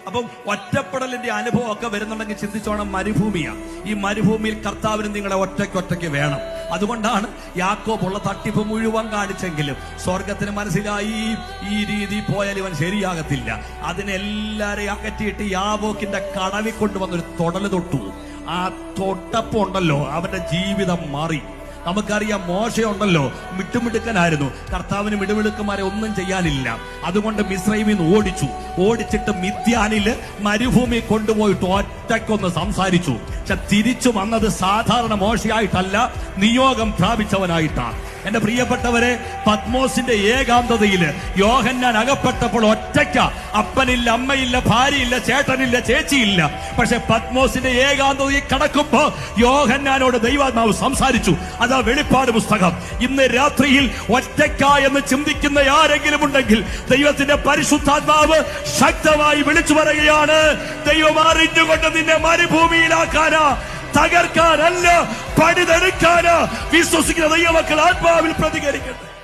അപ്പം ഒറ്റപ്പെടലിന്റെ അനുഭവം ഒക്കെ വരുന്നുണ്ടെങ്കിൽ ചിന്തിച്ചോണം, മരുഭൂമിയാ. ഈ മരുഭൂമിയിൽ കർത്താവിന് നിങ്ങളെ ഒറ്റയ്ക്ക് വേണം. അതുകൊണ്ടാണ് യാക്കോബ് ഉള്ള തട്ടിപ്പ് മുഴുവൻ കാണിച്ചെങ്കിലും സ്വർഗത്തിന് മനസ്സിലായി ഈ രീതി പോയാൽ ഇവൻ ശരിയാകത്തില്ല. അതിനെല്ലാരെയും അകറ്റിയിട്ട് യാബോക്കിന്റെ കടവിൽ കൊണ്ടുവന്നൊരു തൊടല് തൊട്ടു. ആ തൊട്ടപ്പുണ്ടല്ലോ അവന്റെ ജീവിതം മാറി. നമുക്കറിയാം, മോശയുണ്ടല്ലോ മിട്ടുമിടുക്കനായിരുന്നു. കർത്താവിന് മിടുമിടുക്കന്മാരെ ഒന്നും ചെയ്യാനില്ല. അതുകൊണ്ട് മിസ്രൈമിൽ നിന്ന് ഓടിച്ചിട്ട് മിദ്യാനില് മരുഭൂമി കൊണ്ടുപോയിട്ട് ഒറ്റയ്ക്കൊന്ന് സംസാരിച്ചു. പക്ഷെ തിരിച്ചു വന്നത് സാധാരണ മോശയായിട്ടല്ല, നിയോഗം പ്രാപിച്ചവനായിട്ടാണ്. എന്റെ പ്രിയപ്പെട്ടവരെ, പത്മോസിന്റെ ഏകാന്തതയില് യോഹന്നാൻ അകപ്പെട്ടപ്പോൾ ഒറ്റയ്ക്ക. അപ്പനില്ല, അമ്മയില്ല, ഭാര്യയില്ല, ചേട്ടനില്ല, ചേച്ചിയില്ല. പക്ഷെ പത്മോസിന്റെ ഏകാന്തതയിൽ കടക്കുമ്പോ യോഹന്നാനോട് ദൈവാത്മാവ് സംസാരിച്ചു. അതാ വെളിപ്പാട് പുസ്തകം. ഇന്ന് രാത്രിയിൽ ഒറ്റയ്ക്ക എന്ന് ചിന്തിക്കുന്ന ആരെങ്കിലും ഉണ്ടെങ്കിൽ ദൈവത്തിന്റെ പരിശുദ്ധാത്മാവ് ശക്തമായി വിളിച്ചു പറയുകയാണ്, ദൈവം അറിഞ്ഞുകൊണ്ട് നിന്നെ മരുഭൂമിയിലാക്കാനാ, തകർക്കാനല്ല, പണിതെടുക്കാന്. വിശ്വസിക്കുന്ന ദൈവമക്കൾ ആത്മാവിൽ പ്രതികരിക്കട്ടെ.